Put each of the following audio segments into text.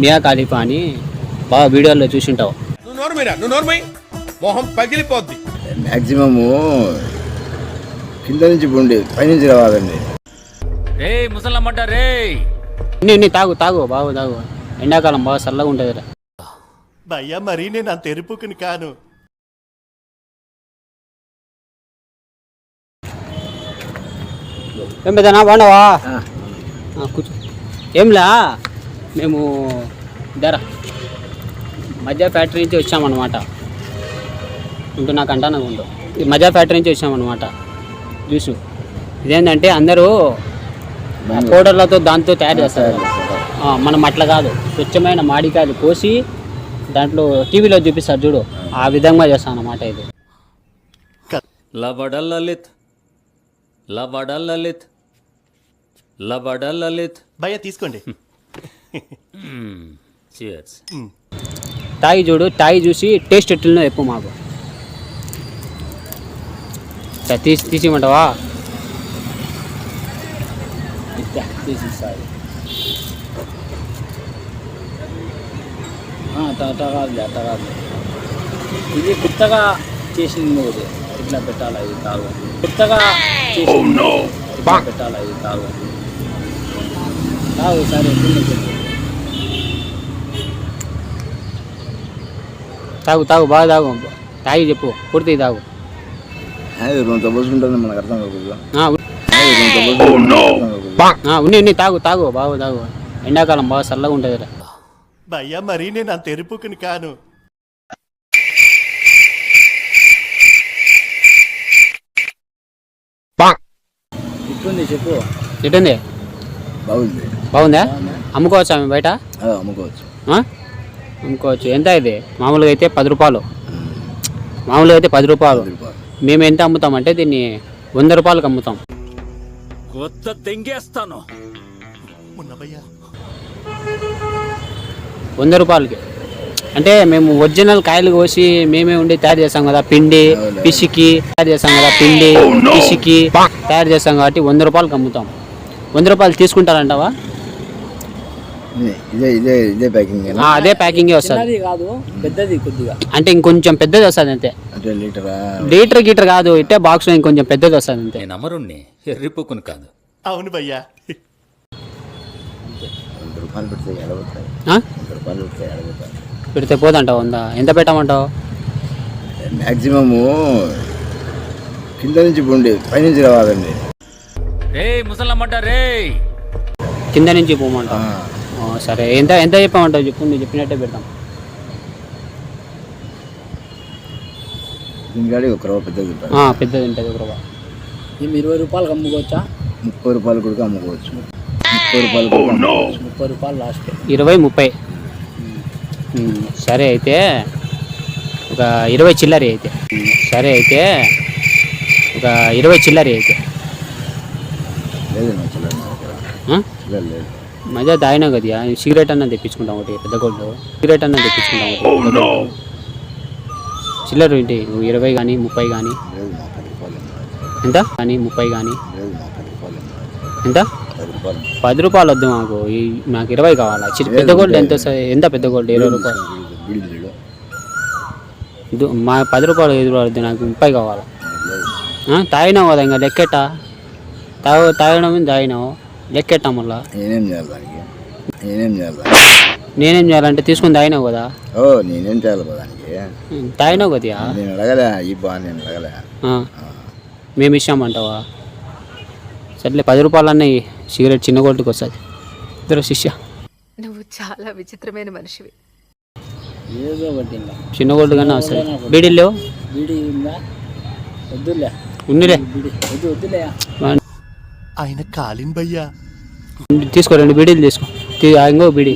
మియా ఖలీఫా అని బాగా వీడియోలో చూసింటావు. మొహం పగిలిపోద్ది. మ్యాక్సిమము కింద నుంచి పోండి పైనుంచి రావాలండి. రే ముసలమ్మంట రే. నీ తాగు తాగు బాగు తాగు, ఎండాకాలం బాగా చల్లగా ఉంటుంది. భయ్యా మరి నేను అంత ఎరుపుకుని కాను. ఏం పెద్దనా బాగున్నావా? కూర్చో. ఏంలా మేము ధర మధ్య ఫ్యాక్టరీ నుంచి వచ్చామన్నమాట. ఉంటున్నాకంటా నాకు ఉండు. మధ్య ఫ్యాక్టరీ నుంచి వచ్చామన్నమాట. జ్యూసు ఇదేంటంటే అందరూ పౌడర్లతో దాంతో తయారు చేస్తారు. మనం అట్లా కాదు, స్వచ్ఛమైన మామిడికాయలు కోసి దాంట్లో టీవీలో చూపిస్తారు చూడు, ఆ విధంగా చేస్తాం అన్నమాట. ఇది లబడల్ లలిత్ లబడల్ లలిత్ లబడల్ లలిత్. భయ్యా తీసుకోండి. Cheers. తాగి చూడు, తాగి చూసి టేస్ట్ ఎట్లనో చెప్పు మాకు. తీసిమంటావా? తీసిస్తారు. అట్ట కాదు, ఇది కొత్తగా చేసింది. ఇట్లా పెట్టాలి, ఇది తాగు. కొత్తగా చేసింది ఇట్లా పెట్టాలి, ఇది తాగు. తాగు సరే. తాగు తాగు బాగా తాగు, తాగి చెప్పు, పూర్తి తాగు. రెండు పోసుకుంటుంది మనకు అర్థం కాకూడదు. ఉన్ని తాగు తాగు బాగా తాగు, ఎండాకాలం బాగా చల్లగా ఉంటుంది. భయ్యా మరి నేను అంత ఎరుపుకుని కాను. ఇట్టుంది చెప్పు. ఎటుంది? బాగుంది. బాగుందా? అమ్ముకోవచ్చా మేము బయట? అమ్ముకోవచ్చు. అమ్ముకోవచ్చు. ఎంత ఇది? మామూలుగా అయితే 10 రూపాయలు. మామూలుగా అయితే 10 రూపాయలు. మేము ఎంత అమ్ముతామంటే దీన్ని 100 రూపాయలకు అమ్ముతాం. కొత్త తెంగేస్తాను. 100 రూపాయలకి అంటే మేము ఒరిజినల్ కాయలు కోసి మేమే ఉండి తయారు చేస్తాం కదా, పిండి పిసికి తయారు చేస్తాం కదా, పిండి పిసికి తయారు చేస్తాం కాబట్టి 100 రూపాయలకి అమ్ముతాం. 100 రూపాయలు తీసుకుంటారంటావా? ఇదే ప్యాకింగ్. అదే ప్యాకింగే వస్తుంది కాదు, పెద్దది కొద్దిగా, అంటే ఇంకొంచెం పెద్దది వస్తుంది అంతే. లీటర్ గీటర్ కాదు, ఇట్టే బాక్స్ లో ఇంకొంచెం పెద్దది వస్తుంది అంతే. నేను అమరుణ్ణి, ఎర్రిపోకుని కాదు. అవును భయ్యా. 100 రూపాయలు పెడితే పోదంటావు? 100 ఎంత పెట్టమంటావు? మ్యాక్సిమము కింద నుంచి పోండి పైనుంచి రావాలండి. రే ముసలమ్మంట రే. కింద నుంచి పోమంటావు? సరే, ఎంత ఎంత చెప్పమంటావు చెప్పు, నువ్వు చెప్పినట్టే పెడతాం. దీనికాడి 1 రూపాయ పెద్దది ఉంటుంది. పెద్దది ఉంటుంది 1 రూపాయ. మేము 20 రూపాయలకు అమ్ముకోవచ్చా? 30 రూపాయలు కూడా అమ్ముకోవచ్చు. 30 రూపాయలు లాస్ట్. 20, 30. సరే అయితే ఒక 20 చిల్లరి అయితే. సరే అయితే ఒక 20 చిల్లరి అయితే. లేదు లేదు. మజా దాయినా కదా, సిగరెట్ అన్న తెప్పించుకుంటాం ఒకటి పెద్ద గోల్డ్. సిగరెట్ అన్న తెప్పించుకుంటాం ఒకటి. చిల్లర ఏంటి? 20 కానీ 30 కానీ ఎంత? కానీ 30 కానీ ఎంత? 10 రూపాయలు వద్దు మాకు, నాకు 20 కావాలా. పెద్ద గోల్డ్ ఎంత? ఎంత పెద్ద గోల్డ్? 20 రూపాయలు. మా 10 రూపాయలు 5 రూపాయలు వద్దు, నాకు 30 కావాలా. తాగినావు కదా, ఇంకా లెక్కెట్టా? తాగడం తాగినావు, లెక్కెట్టా మళ్ళా. నేనేం చేయాలి? నేనేం చేయాలంటే తీసుకుని తాగినావు కదా. నేనేం చేయాలి దానికి? తాగినావు కదా. నేను అడగలే, నేను అడగలే. మేము ఇచ్చామంటావా? సర్లే 10 రూపాయలు అన్నీ సిగరెట్ చిన్న గోల్డ్కి వస్తుంది. ఇద్దరు శిష్య, నువ్వు చాలా విచిత్రమైన మనిషివి. ఏదో ఒకటి చిన్న గోల్డ్ కన్నా వస్తుంది. బీడీలు లేవు? బీడీ వద్దులే, ఉన్నిలే. వద్దులే. ఆయన కాలిన్ భయ్యా. తీసుకో, 2 బీడీలు తీసుకో. ఇంకో బీడీ.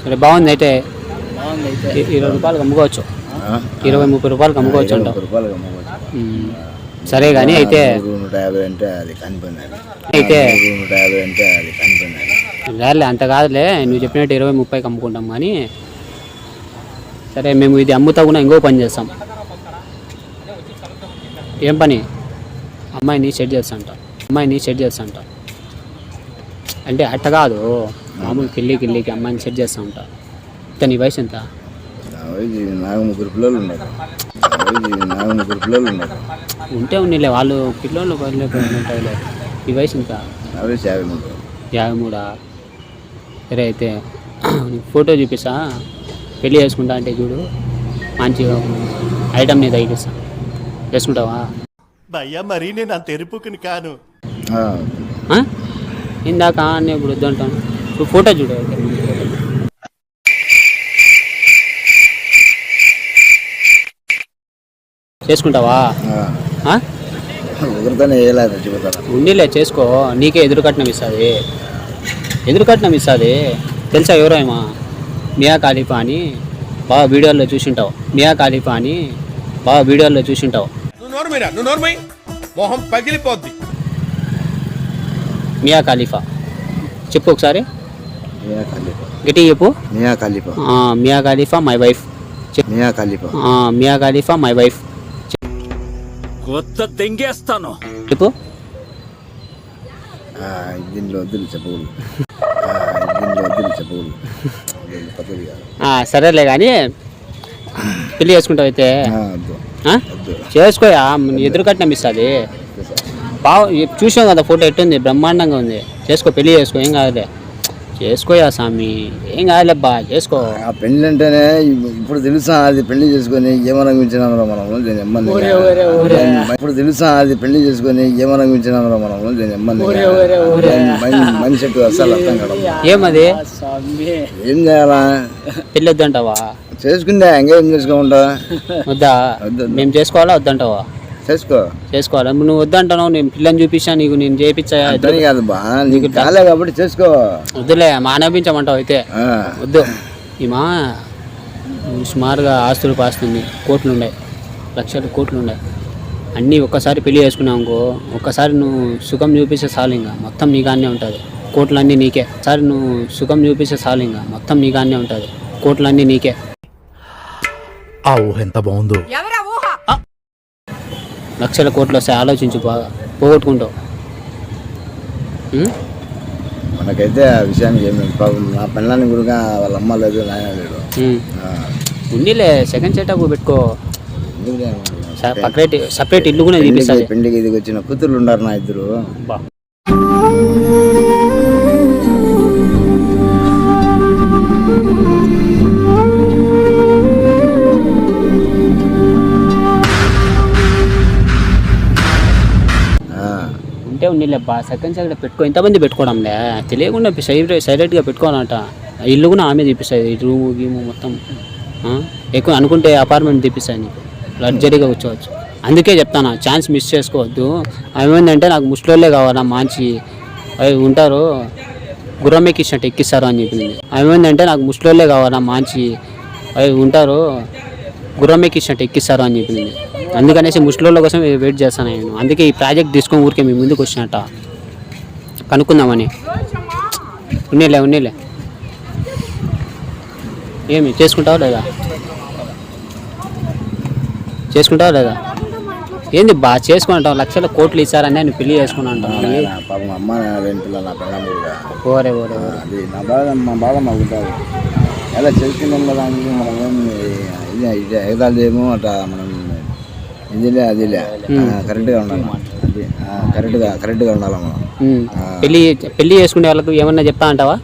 సరే, బాగుంది అయితే. 20 రూపాయలకు అమ్ముకోవచ్చు. 20-30 రూపాయలకు అమ్ముకోవచ్చు అంటావు? సరే కానీ అయితే 150 అంటే అది కనిపోయినది. అయితే 150 అంటే అది కనిపోయినది. రాలే, అంత కాదులే. నువ్వు చెప్పినట్టు 20-30కి అమ్ముకుంటాం కానీ. సరే, మేము ఇది అమ్ముతా కూడా ఇంకో పని చేస్తాం. ఏం పని? అమ్మాయిని సెట్ చేస్తా అంట. అంటే అట్ట కాదు, మామూలు పెళ్ళికి అమ్మాయిని సెట్ చేస్తూ ఉంటా. నీ వయసు ఎంత? నాకు 3 పిల్లలు ఉన్నారు. ఉంటే ఉన్నిలే, వాళ్ళు పిల్లలు ఉంటాయిలే. ఈ వయసు ఎంత? 53. సరే అయితే నీకు ఫోటో చూపిస్తా, పెళ్ళి చేసుకుంటా అంటే చూడు, మంచిగా ఐటమ్ నేను తగ్గిస్తా, చేసుకుంటావా? భయ్యా మరీ నేను అంత ఎరుపుకుని కాను. ఆ? ఇందాక నేను ఇప్పుడు వద్దంటాను. ఇప్పుడు ఫోటో చూడు అయితే. చేసుకుంటావా? ఆ? ఒకరితోనే వేయలేదు చెబుతాను. ఉండిలే, చేసుకో. నీకే ఎదురు కట్నం ఇస్తుంది. తెలుసా ఎవరేమా? మియా ఖలీఫా అని బాగా వీడియోల్లో చూసింటావు. మియా ఖలీఫా చెప్పు ఒకసారి, గట్టి చెప్పు. Mia Khalifa my wife. Mia Khalifa my wife కొత్త దెంగేస్తాను. చెప్పు. దీనిలో వద్దులు చెప్పకూడదు. సరేలే కానీ పెళ్ళి చేసుకుంటావు అయితే చేసుకోయా, ఎదురు కట్నం ఇస్తుంది. బాగా చూసాం కదా ఫోటో, ఎట్టుంది, బ్రహ్మాండంగా ఉంది. చేసుకో, పెళ్ళి చేసుకో, ఏం కాదులే, చేసుకోయా స్వామి, ఏం కాదులేబ్బా, చేసుకో. ఆ పెళ్ళి అంటేనే ఇప్పుడు తెలుసా, అది పెళ్లి చేసుకొని ఏమనుభవించినామరా మనము దీని ఎమ్మని. ఇప్పుడు తెలుసా, అది పెళ్లి చేసుకొని ఏమనుభవించినామరా మనము దీని ఎమ్మని. మనిషి అసలు అర్థం కాదు. ఏమది? ఏం చేయాలా? పెళ్ళి వద్దంటావా? చేసుకుంటే ఎంగేం చేసుకోమంటా? వద్దా? మేము చేసుకోవాలా వద్దంటావా? చేసుకోవాలా. నువ్వు వద్దంటావు, నేను పిల్లని చూపించా నీకు, నేను చేయించా. కాదు బా, నీకు కాలే కాబట్టి చేసుకో. వద్దులే, మానపించమంటావు అయితే. వద్దు. ఈమా సుమారుగా ఆస్తులు పాస్తుంది, కోట్లు ఉన్నాయి, లక్షలు కోట్లు ఉన్నాయి. అన్నీ ఒక్కసారి పెళ్లి చేసుకున్నావు అనుకో, ఒక్కసారి నువ్వు సుఖం చూపిస్తే చాలు, ఇంకా మొత్తం నీకాన్నే ఉంటుంది. కోట్లన్నీ నీకే. ఒకసారి నువ్వు సుఖం చూపిస్తే చాలు, ఇంకా మొత్తం నీకాన్నే ఉంటుంది. కోట్లన్నీ నీకే. ఆ ఊహ ఎంత బాగుందో. లక్షల కోట్లు వస్తాయి, ఆలోచించు, బాగా పోగొట్టుకుంటావు. మనకైతే ఆ విషయానికి ఏమి ప్రాబ్లం. నా పిల్లని గురిగా వాళ్ళ అమ్మ లేదు, నాయన లేడు. ఉండిలే, సెకండ్ సెటప్ పెట్టుకో. సపరేట్ ఇల్లు కూడా చూపిస్తుంది. పెళ్లికి ఇది వచ్చిన కూతుర్లు ఉన్నారు నా ఇద్దరు. ఉంటే ఉండిలేబ్బా, సెకండ్ సైడ్ పెట్టుకో. ఎంతమంది పెట్టుకోవడంలే, తెలియకుండా సైలెంట్గా పెట్టుకోవాలంట. ఇల్లు కూడా ఆమె తీపిస్తుంది, రూము గీము మొత్తం. ఎక్కువ అనుకుంటే అపార్ట్మెంట్ తీపిస్తాయి, నీకు లగ్జరీగా కూర్చోవచ్చు. అందుకే చెప్తాను, ఛాన్స్ మిస్ చేసుకోవద్దు. ఏమైందంటే నాకు ముస్లింలే కావాలా, మంచి అవి ఉంటారు, గుర్రం ఎక్కించినట్టు ఎక్కిస్తారు అని చెప్పింది. ఏమైందంటే నాకు ముస్లింలే కావాలా, మంచి అవి ఉంటారు, గుర్రం ఎక్కించినట్టు ఎక్కిస్తారు అని చెప్పింది. అందుకనేసి ముస్లింల కోసం వెయిట్ చేస్తాను నేను. అందుకే ఈ ప్రాజెక్ట్ తీసుకొని ఊరికే మీ ముందుకు వచ్చినట్ట కనుక్కుందామని. ఉన్నీలే. ఏమి చేసుకుంటావా లేదా? ఏంది బా చేసుకుంటావు? లక్షల కోట్లు ఇస్తారని నేను పెళ్లి చేసుకుని అంటాను. అమ్మ పిల్లలు నా పిల్లలు ఓరే అది నా బాధ, మా బాధ మాకు ఉంటుంది. ఎలా చేసుకున్నాం కదా అని మనం ఏమి ఎగదాలు చేయము అట్ట. మనం ఇదిలే అదిలే కరెక్ట్గా ఉండాలి. అది కరెక్ట్గా ఉండాలి మనం. పెళ్ళి చేసుకునే వాళ్ళకి ఏమన్నా చెప్తా అంటావా?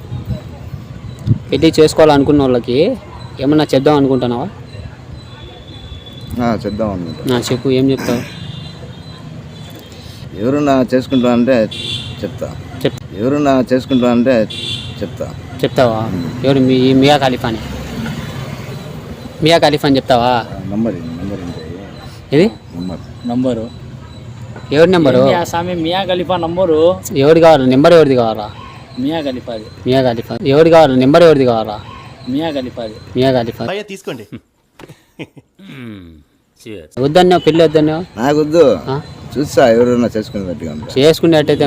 పెళ్ళి చేసుకోవాలనుకున్న వాళ్ళకి ఏమన్నా చెప్దాం అనుకుంటున్నావా? చెప్దాం అనుకుంటా. చెప్పు, ఏం చెప్తావు? ఎవరున్నా చేసుకుంటా అంటే చెప్తా. ఎవరున్నా చేసుకుంటా అంటే చెప్తావా? ఎవరు? మియా ఖలీఫాని చెప్తావా? నంబర్ ఇది నంబరు ఎవరి నెంబరు? మియా ఖలీఫా నంబరు ఎవరు కావాలి? నెంబర్ ఎవరిది కావాలా? మియా ఖలీఫాది. ఎవరు కావాలి? నెంబర్ ఎవరిది కావాలా? మియా ఖలీఫాది. భయ్యా తీసుకోండి. వద్దన్నావు, పెళ్ళి వద్దన్నావు. నాకు వద్దు, చూస్తా ఎవరైనా చేసుకునేటైతే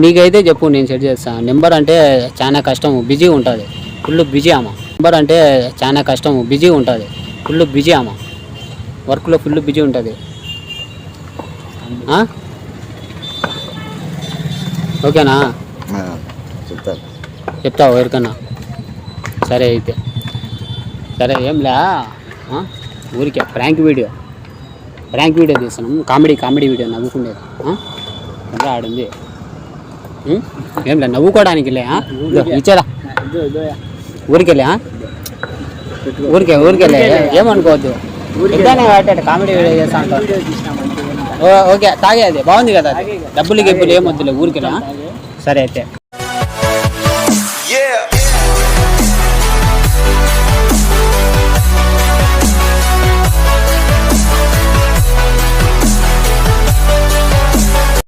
నీకైతే చెప్పు, నేను సెట్ చేస్తా. నెంబర్ అంటే చాలా కష్టం, బిజీగా ఉంటుంది, ఫుల్ బిజీ అమ్మ. నెంబర్ అంటే చాలా కష్టం, బిజీగా ఉంటుంది, ఫుల్ బిజీ అమ్మ. వర్క్లో ఫుల్ బిజీ ఉంటుంది. ఓకేనా? చెప్తారు. చెప్తావు ఎవరికన్నా? సరే అయితే సరే ఏంలే, ఊరికే ప్రాంక్ వీడియో తీస్తున్నాం, కామెడీ వీడియో నవ్వుకునేది. ఆడుంది ఏంలే నవ్వుకోవడానికిలే. ఇచ్చేదా ఊరికెళ్ళా? ఊరికెళ్ళే ఏమనుకోవద్దు. ఇద్దానే కాబట్టి కామెడీ వీడియో చేస్తా అంటారు. ఓకే తాగే, అది బాగుంది కదా, డబ్బులు గిబ్బులు ఏమొద్దులే ఊరికెళ్ళా. సరే అయితే